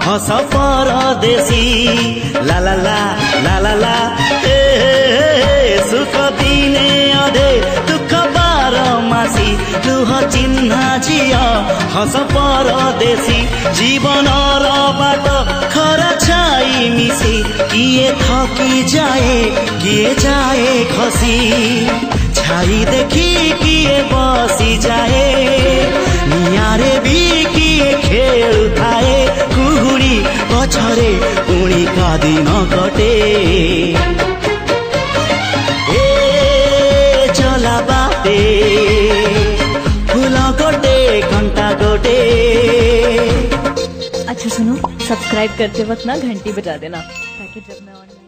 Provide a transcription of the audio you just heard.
हस परदेशी ला ला ला ला ला ला सुख दिने अधे दुख बारमासी लुह चिन्ह झिया हस परदेशी जीवन र बाट खरा छाई मिसी किए थकी जाए किए जाए खसी छाई देखी किए बसी जाए नियारे भी किए खेल थाए कुहुड़ी पछरे पुणी का दिन कटे ए चला बाटे फूल गोटे घंटा गोटे। अच्छा सुनो, सब्सक्राइब करते वक्त ना घंटी बजा देना ताकि जब मैं ऑनलाइन